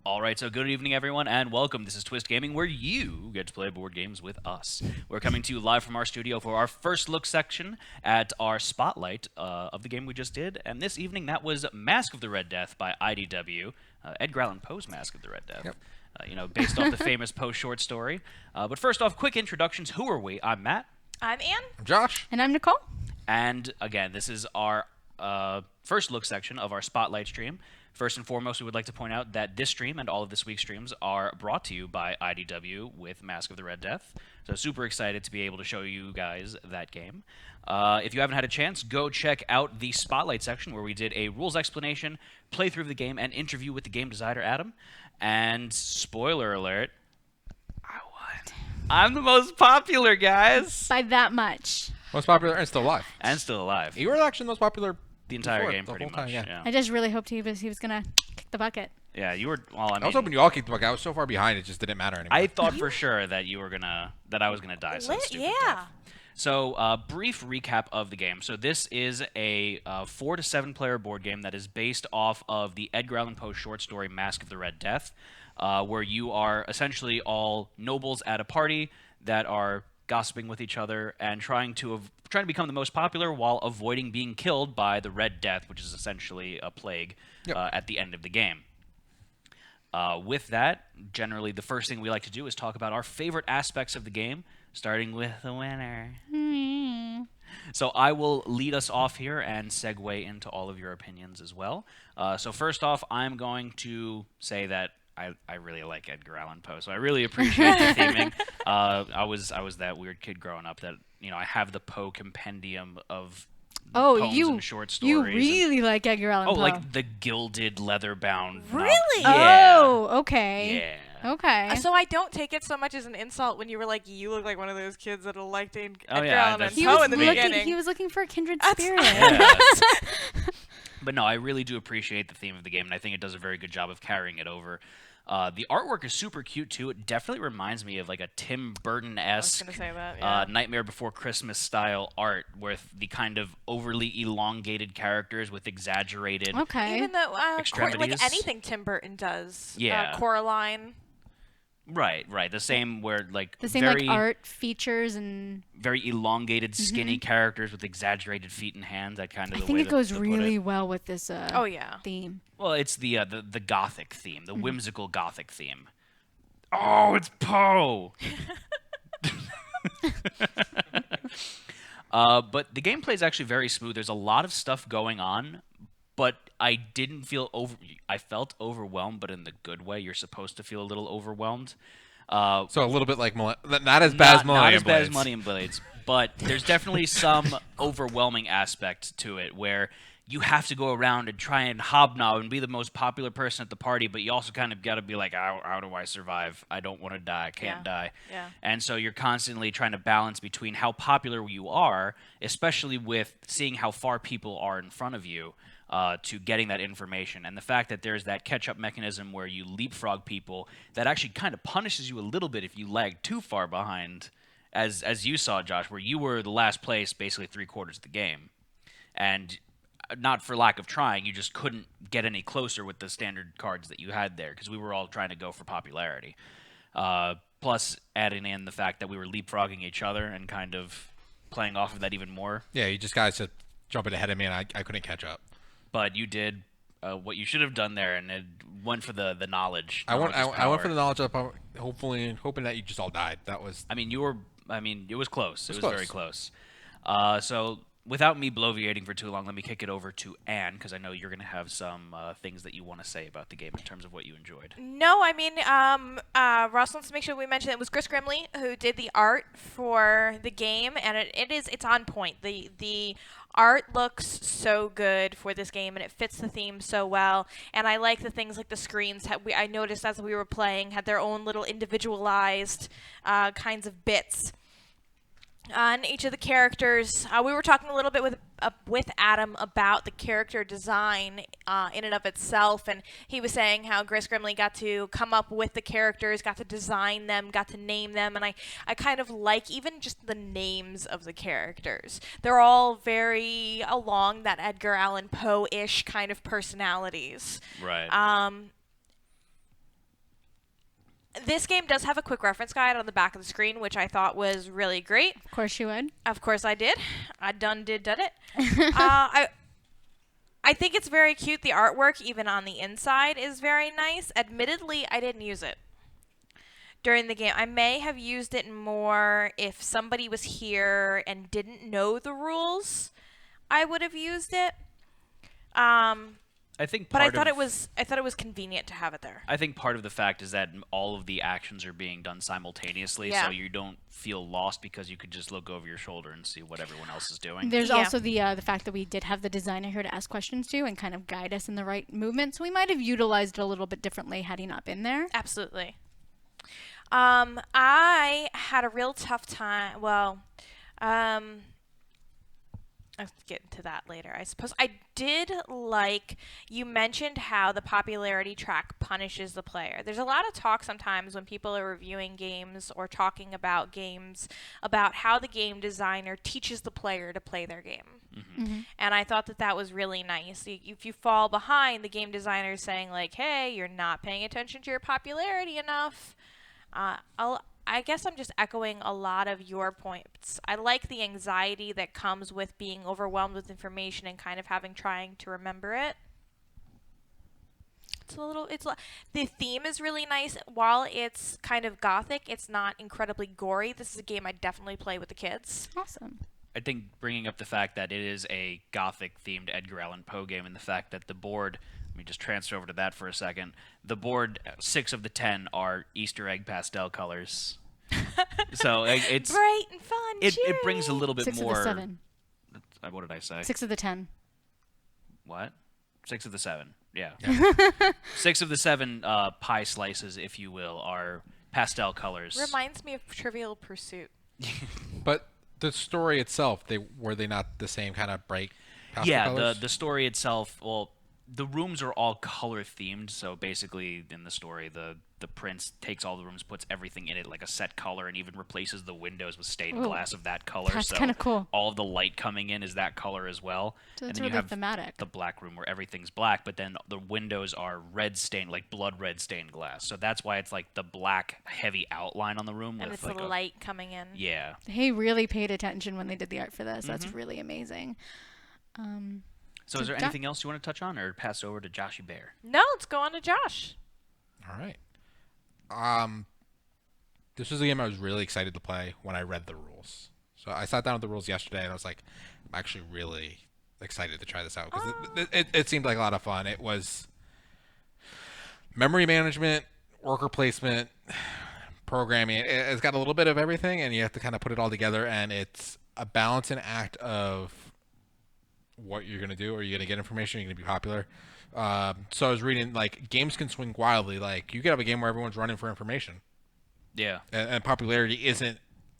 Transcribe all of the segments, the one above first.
All right, so good evening, everyone, and welcome. This is Twist Gaming, where you get to play board games with us. We're coming to you live from our studio for our first look section at our spotlight of the game we just did. And this evening, that was Masque of the Red Death by IDW, Edgar Allan Poe's Masque of the Red Death. Yep. Based off the famous Poe short story. But first off, quick introductions. Who are we? I'm Matt. I'm Ann. I'm Josh. And I'm Nicole. And again, this is our first look section of our spotlight stream. First and foremost, we would like to point out that this stream and all of this week's streams are brought to you by IDW with Masque of the Red Death. So super excited to be able to show you guys that game. If you haven't had a chance, go check out the Spotlight section where we did a rules explanation, playthrough of the game, and interview with the game designer, Adam. And spoiler alert, I won. I'm the most popular, guys. By that much. Most popular and still alive. And still alive. You were actually the most popular The entire before, game, the pretty whole much. time, yeah. I just really hoped he was gonna kick the bucket. Yeah, you were. Well, I mean, I was hoping you all kicked the bucket. I was so far behind, it just didn't matter anymore. I thought for sure that I was gonna die. So stupid death. So, brief recap of the game. So this is a 4 to 7 player board game that is based off of the Edgar Allan Poe short story Masque of the Red Death, where you are essentially all nobles at a party that are gossiping with each other and trying to become the most popular while avoiding being killed by the Red Death, which is essentially a plague at the end of the game. With that, generally the first thing we like to do is talk about our favorite aspects of the game, starting with the winner. So I will lead us off here and segue into all of your opinions as well. So first off, I'm going to say that I really like Edgar Allan Poe, so I really appreciate the theming. I was that weird kid growing up that I have the Poe compendium of poems and short stories. You really like Edgar Allan Poe. Oh, like the gilded leather-bound. Really? Yeah. Oh, okay. Yeah. Okay. So I don't take it so much as an insult when you were like, you look like one of those kids that liked Edgar yeah, Allan he Poe was in the looking, beginning. He was looking for a kindred That's spirit. Yeah. But no, I really do appreciate the theme of the game, and I think it does a very good job of carrying it over. The artwork is super cute, too. It definitely reminds me of like a Tim Burton-esque Nightmare Before Christmas style art with the kind of overly elongated characters with exaggerated Even though extremities. like anything Tim Burton does. Yeah. Coraline. Right. The same where like the same like art features and very elongated, skinny characters with exaggerated feet and hands. That kind of. I think it goes really well with this theme. Well, it's the gothic theme, the whimsical gothic theme. Oh, it's Poe. But the gameplay is actually very smooth. There's a lot of stuff going on, but I didn't feel I felt overwhelmed, but in the good way. You're supposed to feel a little overwhelmed. So a little bit like not as bad as Millennium Blades. Not as bad as Millennium Blades, but there's definitely some overwhelming aspect to it where you have to go around and try and hobnob and be the most popular person at the party, but you also kind of got to be like, how do I survive? I don't want to die. I can't die. Yeah. And so you're constantly trying to balance between how popular you are, especially with seeing how far people are in front of you, to getting that information. And the fact that there's that catch-up mechanism where you leapfrog people that actually kind of punishes you a little bit if you lag too far behind, as you saw, Josh, where you were the last place basically 3/4 of the game. And not for lack of trying, you just couldn't get any closer with the standard cards that you had there because we were all trying to go for popularity. Plus, adding in the fact that we were leapfrogging each other and kind of playing off of that even more. Yeah, you just guys just jumping ahead of me, and I couldn't catch up. But you did what you should have done there, and it went for the knowledge. I went for the knowledge up, hoping that you just all died. That was. I mean, it was close. It was close. very close. So without me bloviating for too long, let me kick it over to Anne, because I know you're going to have some things that you want to say about the game in terms of what you enjoyed. No, I mean, Ross wants to make sure we mention it was Chris Grimley who did the art for the game, and it's on point. The art looks so good for this game, and it fits the theme so well. And I like the things like the screens. I noticed as we were playing had their own little individualized kinds of bits on each of the characters. We were talking a little bit with Adam about the character design in and of itself, and he was saying how Chris Grimley got to come up with the characters, got to design them, got to name them, and I kind of like even just the names of the characters. They're all very along that Edgar Allan Poe-ish kind of personalities. Right. This game does have a quick reference guide on the back of the screen, which I thought was really great. Of course you would. Of course I did. I done it. I think it's very cute. The artwork, even on the inside, is very nice. Admittedly, I didn't use it during the game. I may have used it more if somebody was here and didn't know the rules. I would have used it. I think, but I thought it was convenient to have it there. I think part of the fact is that all of the actions are being done simultaneously, so you don't feel lost because you could just look over your shoulder and see what everyone else is doing. There's also the fact that we did have the designer here to ask questions to and kind of guide us in the right movement, so we might have utilized it a little bit differently had he not been there. Absolutely. I had a real tough time. Well, I'll get into that later, I suppose. I did like, you mentioned how the popularity track punishes the player. There's a lot of talk sometimes when people are reviewing games or talking about games about how the game designer teaches the player to play their game. And I thought that was really nice. If you fall behind, the game designer is saying, like, hey, you're not paying attention to your popularity enough. I guess I'm just echoing a lot of your points. I like the anxiety that comes with being overwhelmed with information and kind of trying to remember it. The theme is really nice. While it's kind of gothic, it's not incredibly gory. This is a game I definitely play with the kids. Awesome. I think bringing up the fact that it is a gothic-themed Edgar Allan Poe game and the fact that the board, let me just transfer over to that for a second. The board, 6 of the 10 are Easter egg pastel colors. So it's bright and fun. It brings a little bit 6 more. 6 of the 7. What did I say? 6 of the 10. What? 6 of the 7. Yeah. 6 of the 7 pie slices, if you will, are pastel colors. Reminds me of Trivial Pursuit. But the story itself, were they not the same kind of bright pastel colors? The story itself, well, the rooms are all color themed, so basically in the story the prince takes all the rooms, puts everything in it like a set color, and even replaces the windows with stained glass of that color. That's so kind of cool. All of the light coming in is that color as well. So it's and then really you have thematic. the black room where everything's black, but then the windows are red stained, like blood red stained glass. So that's why it's like the black heavy outline on the room and with it's like the light coming in. Yeah. They really paid attention when they did the art for this. That's really amazing. So is there anything else you want to touch on, or pass over to Joshy Bear? No, let's go on to Josh. All right. This was a game I was really excited to play when I read the rules. So I sat down with the rules yesterday, and I was like, I'm actually really excited to try this out because it seemed like a lot of fun. It was memory management, worker placement, programming. It's got a little bit of everything, and you have to kind of put it all together, and it's a balancing act of what you're going to do. Are you going to get information? Are you going to be popular? So I was reading, like, games can swing wildly. Like, you could have a game where everyone's running for information. Yeah. And popularity isn't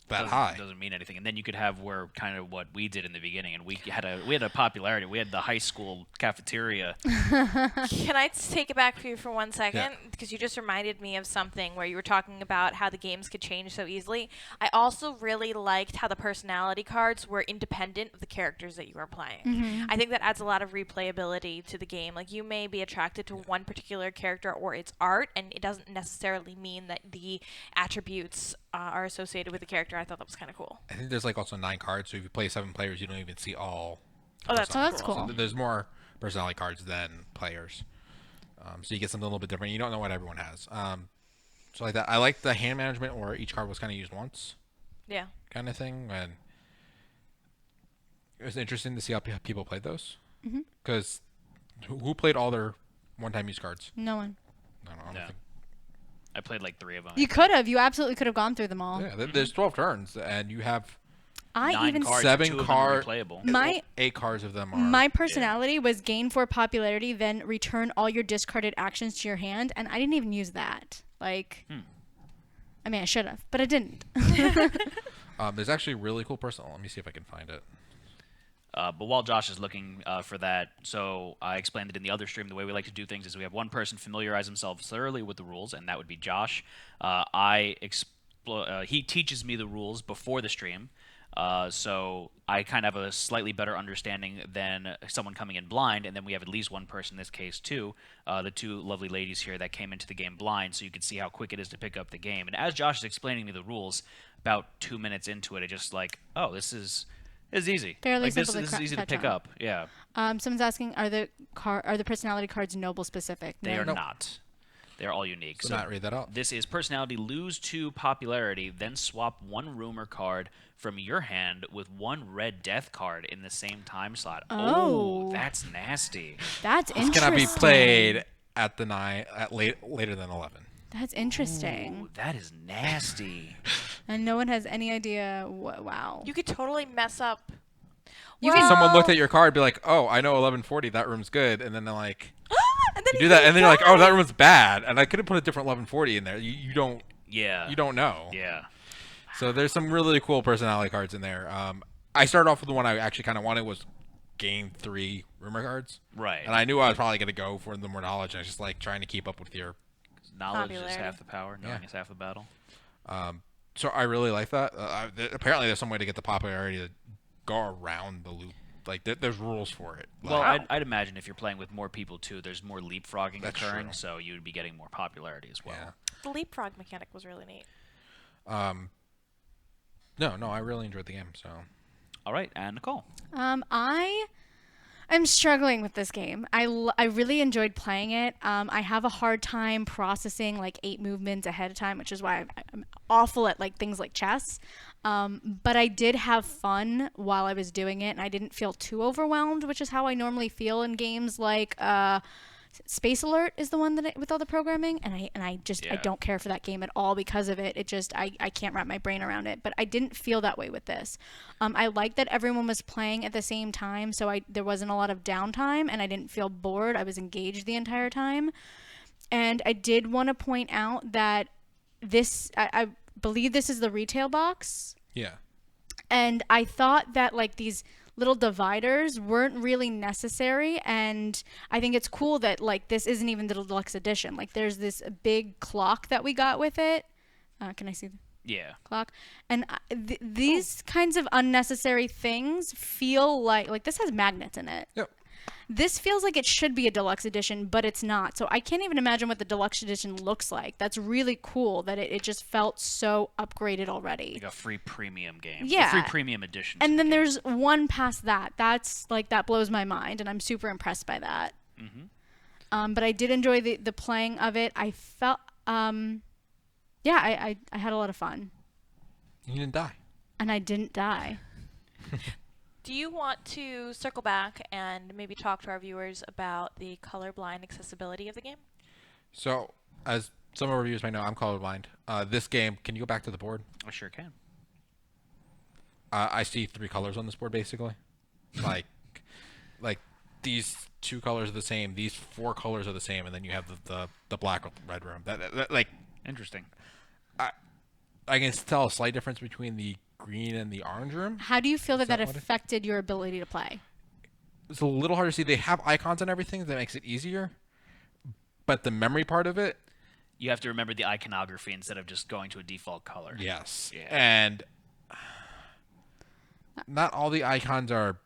that high. Doesn't mean anything. And then you could have where kind of what we did in the beginning, and we had a popularity. We had the high school cafeteria. Can I take it back for you for 1 second? Yeah. Because you just reminded me of something where you were talking about how the games could change so easily. I also really liked how the personality cards were independent of the characters that you were playing. I think that adds a lot of replayability to the game. Like, you may be attracted to one particular character or its art, and it doesn't necessarily mean that the attributes are associated with the character. I thought that was kind of cool. I think there's, like, also 9 cards, so if you play 7 players, you don't even see all. Oh, that's cool. So there's more personality cards than players. So you get something a little bit different. You don't know what everyone has. So like that. I like the hand management where each card was kind of used once. Yeah. Kind of thing. And it was interesting to see how people played those. Because who played all their one-time use cards? No one. I don't think. I played like 3 of them. You could have. You absolutely could have gone through them all. Yeah, there's 12 turns, and you have 9 cards, 7 2 of them are cards. replayable. 8 cards of them are. My personality was gain 4 popularity, then return all your discarded actions to your hand, and I didn't even use that. Like, I mean, I should have, but I didn't. There's actually a really cool person. Let me see if I can find it. But while Josh is looking for that, so I explained that in the other stream, the way we like to do things is we have one person familiarize themselves thoroughly with the rules, and that would be Josh. He teaches me the rules before the stream. So I kind of have a slightly better understanding than someone coming in blind, and then we have at least one person in this case too, the two lovely ladies here that came into the game blind, so you can see how quick it is to pick up the game. And as Josh is explaining me the rules, about 2 minutes into it, I just like, oh, this is easy. Fairly like simple this to is easy to catch pick on. up. Yeah, Someone's asking, are the personality cards noble specific? they are No. not. They're all unique. So not read that out. This is personality lose to popularity, then swap one rumor card from your hand with one red death card in the same time slot. Oh. That's nasty. That's This interesting. cannot be played at later than 11. That's interesting. Ooh, that is nasty. And no one has any idea. Wow. You could totally mess up. You Well- can Someone looked at your card, be like, "Oh, I know 1140. That room's good," and then they're like, And then "You do that," and then you're like, "Oh, that room's bad," and I could have put a different 1140 in there. You don't Yeah. you don't know. Yeah. So there's some really cool personality cards in there. I started off with the one I actually kind of wanted was Game 3 rumor cards, Right. and I knew I was probably going to go for the more knowledge. I was just like trying to keep up with your. Knowledge is Popularity. half the power. Knowing Yeah. is half the battle. So I really like that. Apparently, there's some way to get the popularity to go around the loop. Like there's rules for it. Well, Like, I'd imagine if you're playing with more people too, there's more leapfrogging That's occurring, true. so you'd be getting more popularity as well. yeah. The leapfrog mechanic was really neat. No, I really enjoyed the game. So All right, and Nicole. I'm struggling with this game. I really enjoyed playing it. I have a hard time processing like 8 movements ahead of time, which is why I'm awful at like things like chess. But I did have fun while I was doing it, and I didn't feel too overwhelmed, which is how I normally feel in games like Space Alert is the one that with all the programming, and I Yeah. don't care for that game at all because of it. It just I can't wrap my brain around it. But I didn't feel that way with this. I liked that everyone was playing at the same time, so there wasn't a lot of downtime, and I didn't feel bored. I was engaged the entire time. And I did want to point out that I believe this is the retail box. yeah. And I thought that like these little dividers weren't really necessary, and I think it's cool that like this isn't even the deluxe edition. Like there's this big clock that we got with it. Can I see the Yeah. clock? And these kinds of unnecessary things feel like this has magnets in it. Yep. This feels like it should be a deluxe edition, but it's not. So I can't even imagine what the deluxe edition looks like. That's really cool that it just felt so upgraded already. Like a free premium game. Yeah. A free premium edition. to And the then game. there's one past that. That's like that blows my mind, and I'm super impressed by that. But I did enjoy the playing of it. I felt, I had a lot of fun, You didn't die. and I didn't die. Do you want to circle back and maybe talk to our viewers about the colorblind accessibility of the game? So, as some of our viewers may know, I'm colorblind. This game, can you go back to the board? I sure can. I see 3 colors on this board, basically. like these 2 colors are the same. These 4 colors are the same, and then you have the black with red room. That like Interesting. I can tell a slight difference between the green and the orange room. How do you feel that that that what it- affected your ability to play? It's a little hard to see. They have icons and everything that makes it easier, but the memory part of it, You have to remember the iconography instead of just going to a default color. yes. Yeah. And not all the icons are.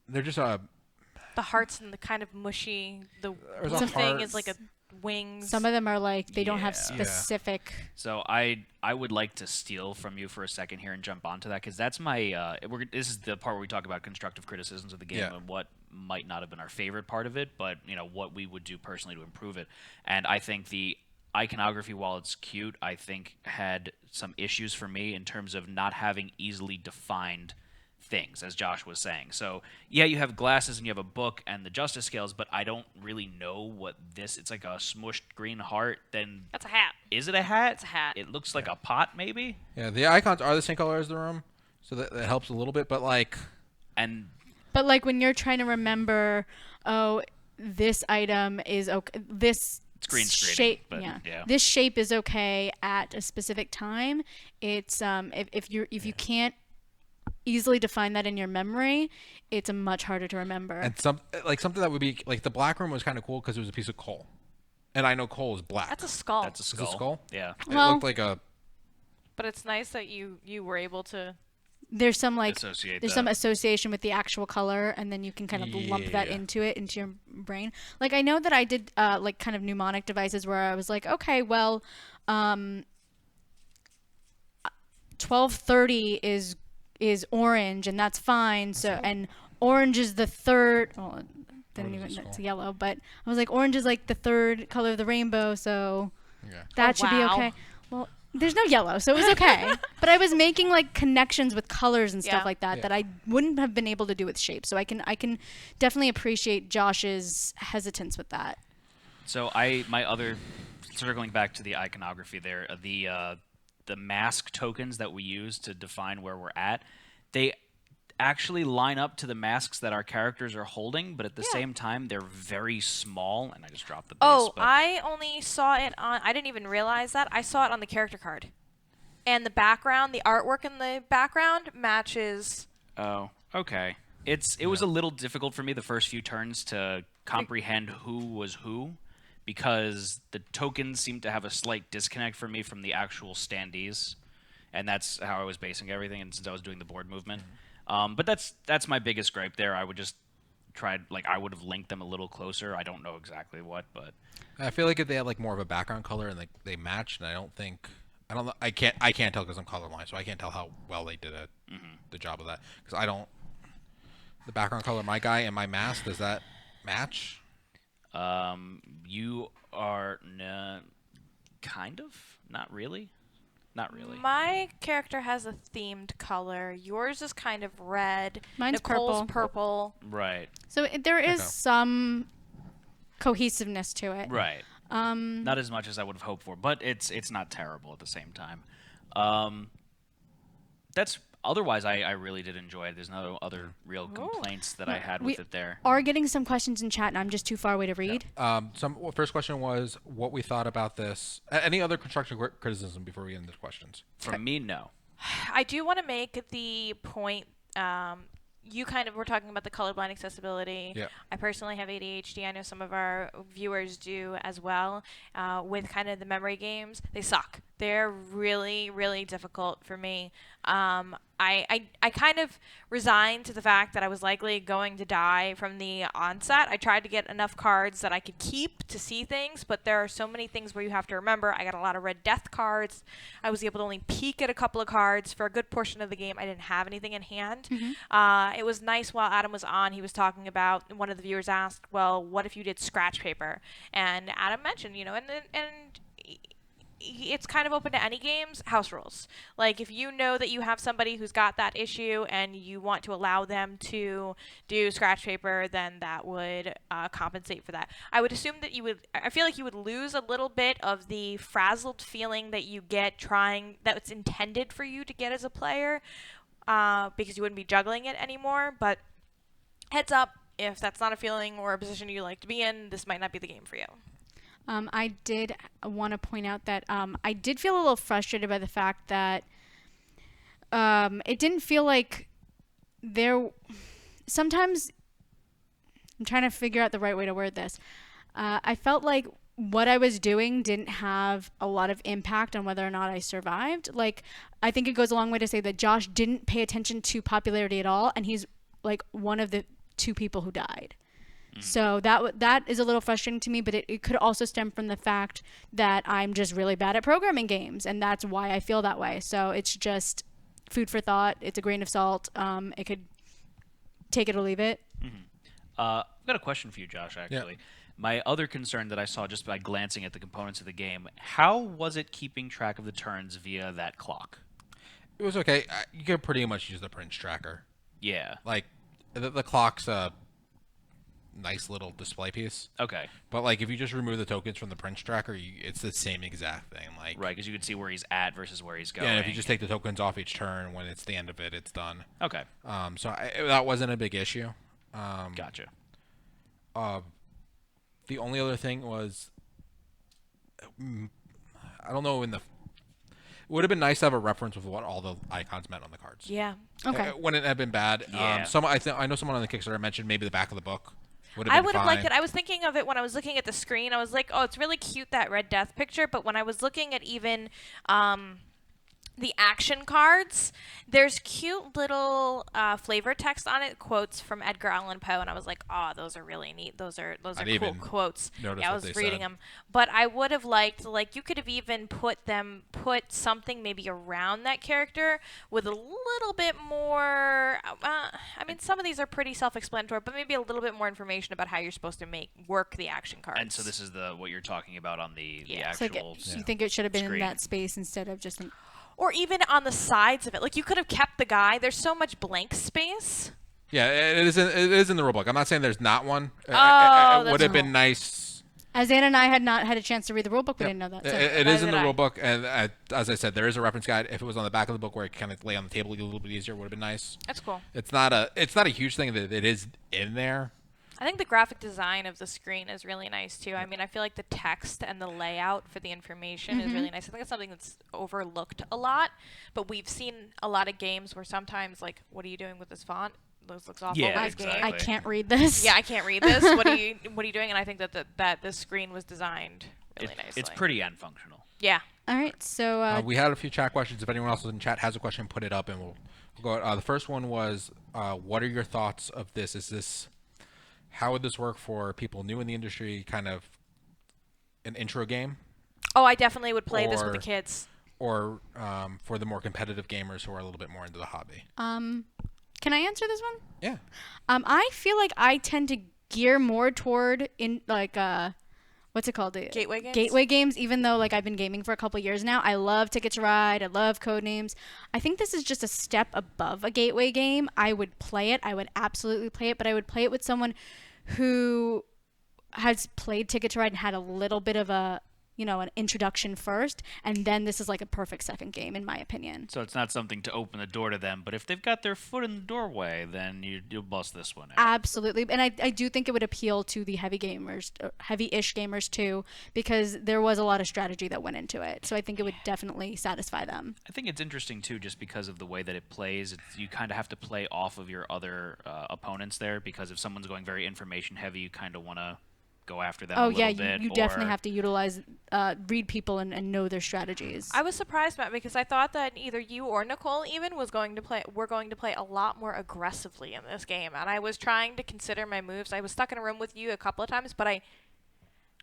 They're just The hearts and the kind of mushy, the There's blue a thing is heart. like a wings. Some of them are like they don't have Yeah. specific. So I would like to steal from you for a second here and jump onto that because that's my this is the part where we talk about constructive criticisms of the game Yeah. and what might not have been our favorite part of it, but what we would do personally to improve it. And I think the iconography, while it's cute, I think had some issues for me in terms of not having easily defined things, as Josh was saying. So yeah, you have glasses and you have a book and the justice scales, but I don't really know what it's like a smushed green heart. Then That's a hat. is it a hat? It's a hat. It looks like a pot, maybe. yeah. The icons are the same color as the room, so that helps a little bit. But like, And But like when you're trying to remember, oh, this item is okay. This It's green screening, shape, but yeah. yeah. This shape is okay at a specific time. It's if you can't easily define that in your memory, it's much harder to remember. and something that would be like the black room was kind of cool because it was a piece of coal, and I know coal is black. That's a skull. that's a Is it skull. skull? Yeah. It Well- looked like a But it's nice that you were able to. There's some some association with the actual color, and then you can kind of lump that into your brain. Like I know that I did like kind of mnemonic devices where I was like, okay, well, 12:30 is orange, and that's fine. So and orange is the third. Well, it's yellow, but I was like, orange is like the third color of the rainbow, so that should be okay. Well, there's no yellow, so it was okay. But I was making like connections with colors and stuff like that that I wouldn't have been able to do with shapes. So I can definitely appreciate Josh's hesitance with that. So my other, circling back to the iconography there, the mask tokens that we use to define where we're at, they actually line up to the masks that our characters are holding, but at the same time they're very small. And I just dropped the base. I only saw it on. I didn't even realize that. I saw it on the character card, and the background, the artwork in the background matches. Oh, okay. It was a little difficult for me the first few turns to comprehend who was who, because the tokens seemed to have a slight disconnect for me from the actual standees, and that's how I was basing everything. And since I was doing the board movement. But that's my biggest gripe there. I would just I would have linked them a little closer. I don't know exactly what, but I feel like if they had like more of a background color and they matched, and I can't tell because I'm colorblind, so I can't tell how well they did the job of that, because the background color of my guy and my mask, does that match? You are kind of, not really. Not really. My character has a themed color. Yours is kind of red. Mine's Nicole's purple. Right. So there is some cohesiveness to it. Right. Not as much as I would have hoped for, but it's not terrible at the same time. That's otherwise I really did enjoy it. There's no other real complaints that I had with it there. We are getting some questions in chat, and I'm just too far away to read. First question was what we thought about this. Any other constructive criticism before we get into the questions? From me, no. I do want to make the point. You kind of were talking about the colorblind accessibility. Yeah. I personally have ADHD. I know some of our viewers do as well. With kind of the memory games, they suck. They're really, really difficult for me. I kind of resigned to the fact that I was likely going to die from the onset. I tried to get enough cards that I could keep to see things, but there are so many things where you have to remember. I got a lot of red death cards. I was able to only peek at a couple of cards for a good portion of the game. I didn't have anything in hand. It was nice while Adam was on, he was talking about, one of the viewers asked, well, what if you did scratch paper? And Adam mentioned, and it's kind of open to any games, house rules. Like, if you know that you have somebody who's got that issue and you want to allow them to do scratch paper, then that would compensate for that. I would assume that I feel like you would lose a little bit of the frazzled feeling that you get that's intended for you to get as a player, because you wouldn't be juggling it anymore. But heads up, if that's not a feeling or a position you like to be in, this might not be the game for you. I did want to point out that I did feel a little frustrated by the fact that it didn't feel like sometimes I'm trying to figure out the right way to word this. I felt like what I was doing didn't have a lot of impact on whether or not I survived. Like, I think it goes a long way to say that Josh didn't pay attention to popularity at all, and he's like one of the 2 people who died. So that is a little frustrating to me, but it could also stem from the fact that I'm just really bad at programming games, and that's why I feel that way. So it's just food for thought. It's a grain of salt. It could take it or leave it. I've got a question for you, Josh, actually. Yeah. My other concern that I saw just by glancing at the components of the game, how was it keeping track of the turns via that clock? It was okay. You could pretty much use the Prince tracker. Yeah. Like, the clock's a nice little display piece. Okay. But like, if you just remove the tokens from the Prince tracker, it's the same exact thing. Like, right, because you can see where he's at versus where he's going. Yeah, and if you just take the tokens off each turn, when it's the end of it, it's done. Okay. So that wasn't a big issue. Gotcha. The only other thing was, I don't know, it would have been nice to have a reference with what all the icons meant on the cards. Yeah. Okay. Wouldn't it have been bad? Yeah. I know someone on the Kickstarter mentioned maybe the back of the book. I would have liked it. I was thinking of it when I was looking at the screen. I was like, oh, it's really cute, that Red Death picture. But when I was looking at even the action cards, there's cute little flavor text on it, quotes from Edgar Allan Poe, and I was like, oh, those are really neat. Those are cool quotes. Yeah, I was reading them, but I would have liked, like, you could have even put something maybe around that character with a little bit more. I mean, some of these are pretty self-explanatory, but maybe a little bit more information about how you're supposed to work the action cards. And so this is what you're talking about on the actual. So you think it should have been in that space instead of just or even on the sides of it. Like, you could have kept the guy. There's so much blank space. Yeah, it is in the rulebook. I'm not saying there's not one. Oh, it would have been nice. As Anna and I had not had a chance to read the rulebook, we didn't know that. So. It is in the rulebook, and as I said, there is a reference guide. If it was on the back of the book where it kind of lay on the table a little bit easier, would have been nice. That's cool. It's not a huge thing that it is in there. I think the graphic design of the screen is really nice too. I mean, I feel like the text and the layout for the information is really nice. I think it's something that's overlooked a lot, but we've seen a lot of games where sometimes, like, what are you doing with this font? This looks awful. Yeah, exactly. I can't read this. Yeah, I can't read this. What are you doing? And I think that this screen was designed really nicely. It's pretty and functional. Yeah. All right, so we had a few chat questions. If anyone else in chat has a question, put it up, and we'll go. The first one was, what are your thoughts of this? How would this work for people new in the industry, kind of an intro game? Oh, I definitely would play this with the kids. Or for the more competitive gamers who are a little bit more into the hobby. Can I answer this one? Yeah. I feel like I tend to gear more toward what's it called? Gateway games? Gateway games, even though, like, I've been gaming for a couple years now. I love Ticket to Ride. I love Codenames. I think this is just a step above a gateway game. I would play it. I would absolutely play it, but I would play it with someone who has played Ticket to Ride and had a little bit of an introduction first, and then this is like a perfect second game, in my opinion. So it's not something to open the door to them, but if they've got their foot in the doorway, then you'll bust this one out. Absolutely, and I do think it would appeal to the heavy-ish gamers too, because there was a lot of strategy that went into it. So I think it would definitely satisfy them. I think it's interesting too, just because of the way that it plays. You kind of have to play off of your other opponents there, because if someone's going very information heavy, you kind of want to go after them a little bit. You definitely have to utilize, read people and know their strategies. I was surprised, Matt, because I thought that either you or Nicole even were going to play a lot more aggressively in this game, and I was trying to consider my moves. I was stuck in a room with you a couple of times, but I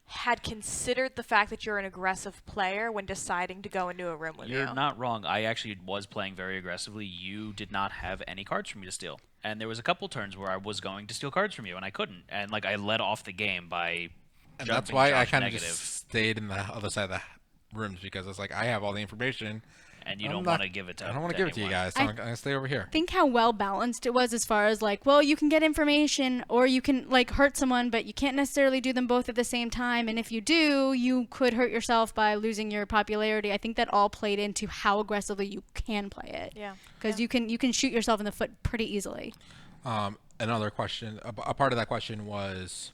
had considered the fact that you're an aggressive player when deciding to go into a room with you. You're not wrong. I actually was playing very aggressively. You did not have any cards for me to steal. And there was a couple turns where I was going to steal cards from you, and I couldn't. And, like, I led off the game by and that's why I kind of just stayed in the other side of the rooms, because it's like, I have all the information. And you don't want to give it to I don't want to give it to you guys, so I'm going to stay over here. Think how well balanced it was, as far as, like, well, you can get information or you can, like, hurt someone, but you can't necessarily do them both at the same time. And if you do, you could hurt yourself by losing your popularity. I think that all played into how aggressively you can play it. Yeah. Because you can shoot yourself in the foot pretty easily. Another question, a part of that question was,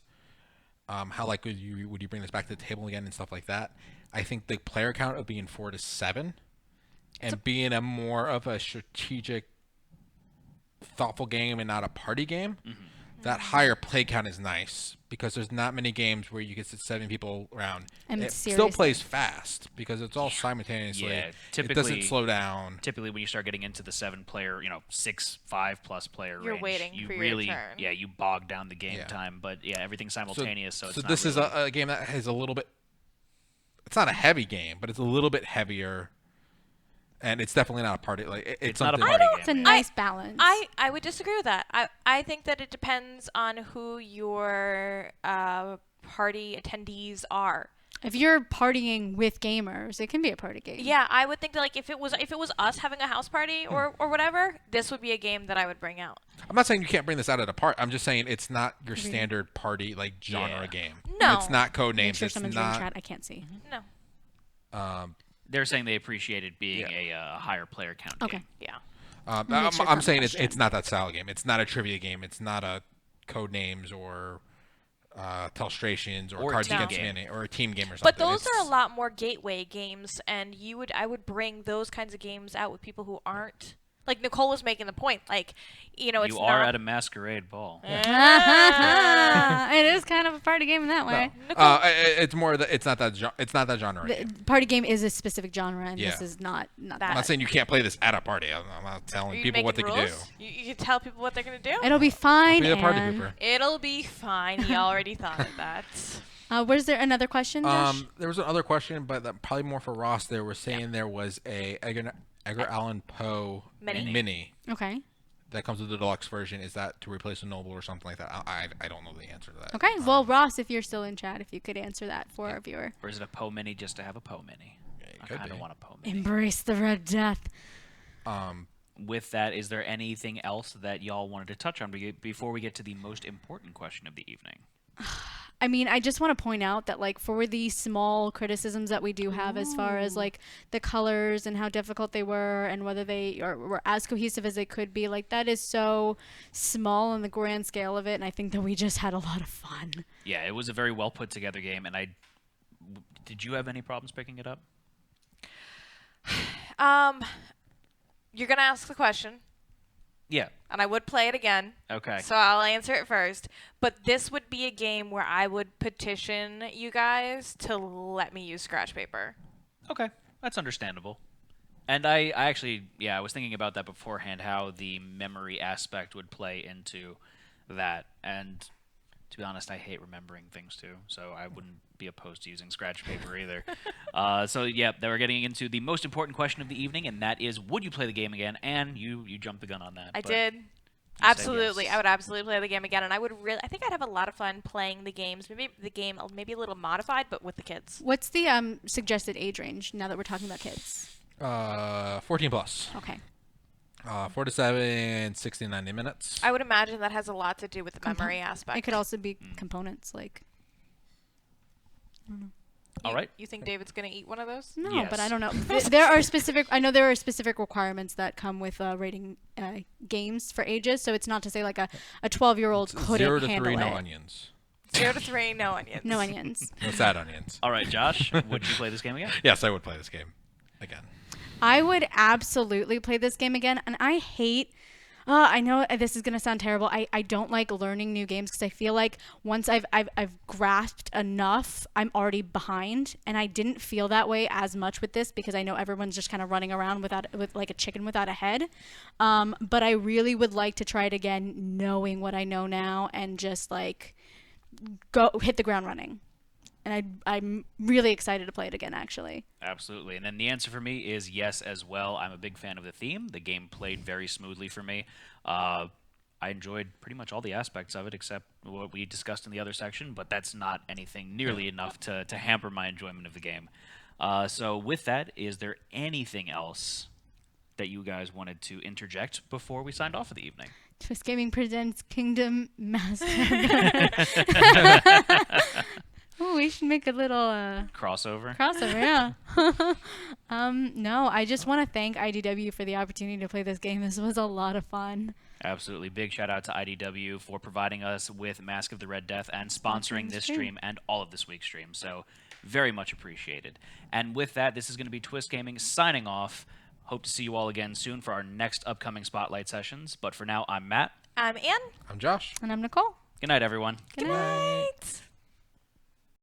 how likely would you bring this back to the table again and stuff like that? I think the player count of being 4 to 7 and being a more of a strategic, thoughtful game and not a party game, that higher play count is nice, because there's not many games where you get 7 people around. And it still plays fast because it's all simultaneously. Yeah, it doesn't slow down. Typically, when you start getting into the 7-player, 6, 5+ player you're range, waiting you for really, your turn. you bog down the game time. But yeah, everything's simultaneous, so it's not this really... is a game that has a little bit. It's not a heavy game, but it's a little bit heavier. And it's definitely not a party. Like it's not a something- party game. It's a nice balance. I would disagree with that. I think that it depends on who your party attendees are. If you're partying with gamers, it can be a party game. Yeah, I would think that, like, if it was us having a house party or whatever, this would be a game that I would bring out. I'm not saying you can't bring this out at a party. I'm just saying it's not your standard party like genre game. No. It's not code Make names. sure It's someone's in not. chat. I can't see. No. They're saying they appreciate it being a higher player count game. Yeah. I'm saying it's not that style game. It's not a trivia game. It's not a code names or Telstrations or Cards team Against game. Humanity or a team game or something. But those are a lot more gateway games, and I would bring those kinds of games out with people who aren't like Nicole was making the point, like, you know, it's You are not. at a masquerade ball. It is kind of a party game in that way. No. It's more that it's not that genre. The party game is a specific genre, and Yeah. this is not That. I'm not saying you can't play this at a party. I'm not Are telling you people what they making can do. rules? You can tell people what they're gonna do. It'll be fine. Be a party and- pooper. It'll be fine. He already thought of that. Was there another question, Josh? There was another question, but probably more for Ross. They were saying there was a Edgar Allan Poe mini Okay. that comes with the deluxe version. Is that to replace a Noble or something like that? I don't know the answer to that. Okay. Well, Ross, if you're still in chat, if you could answer that for our viewer. Or is it a Poe Mini just to have a Poe Mini? It I could kind of be. want a Poe Mini. Embrace the Red Death. With that, is there anything else that y'all wanted to touch on before we get to the most important question of the evening? I mean, I just want to point out that, like, for the small criticisms that we do have as far as, like, the colors and how difficult they were and whether they were as cohesive as they could be, like, that is so small in the grand scale of it, and I think that we just had a lot of fun. Yeah, it was a very well put together game, and did you have any problems picking it up? You're gonna ask the question, Yeah. and I would play it again. Okay. So I'll answer it first. But this would be a game where I would petition you guys to let me use scratch paper. Okay, that's understandable. And I actually, I was thinking about that beforehand, how the memory aspect would play into that. And to be honest, I hate remembering things too, so I wouldn't be opposed to using scratch paper either. They were getting into the most important question of the evening, and that is, would you play the game again? And you jumped the gun on that. I but did. you said Absolutely. yes. I would absolutely play the game again, and I think I'd have a lot of fun playing the games. Maybe the game maybe a little modified, but with the kids. What's the suggested age range now that we're talking about kids? 14 plus. Okay. 4 to 7, 60 to 90 minutes. I would imagine that has a lot to do with the memory aspect. It could also be components, like... All right. You think David's going to eat one of those? No, Yes. but I don't know. I know there are specific requirements that come with rating games for ages, so it's not to say like a 12-year-old couldn't 0 to handle 3, it. no onions. 0 to 3, no onions. No onions. No sad onions. All right, Josh, would you play this game again? Yes, I would play this game again. I would absolutely play this game again, and I hate... I know this is gonna sound terrible. I don't like learning new games because I feel like once I've grasped enough, I'm already behind, and I didn't feel that way as much with this because I know everyone's just kind of running around with like a chicken without a head. But I really would like to try it again, knowing what I know now, and just like go hit the ground running. And I'm really excited to play it again, actually. Absolutely. And then the answer for me is yes as well. I'm a big fan of the theme. The game played very smoothly for me. I enjoyed pretty much all the aspects of it except what we discussed in the other section, but that's not anything nearly enough to hamper my enjoyment of the game. So with that, is there anything else that you guys wanted to interject before we signed off for the evening? Twist Gaming presents Kingdom Masque. Oh, we should make a little Crossover? crossover, yeah. No, I just want to thank IDW for the opportunity to play this game. This was a lot of fun. Absolutely. Big shout out to IDW for providing us with Mask of the Red Death and sponsoring this stream and all of this week's stream. So very much appreciated. And with that, this is going to be Twist Gaming signing off. Hope to see you all again soon for our next upcoming Spotlight sessions. But for now, I'm Matt. I'm Ann. I'm Josh. And I'm Nicole. Good night, everyone. Good night.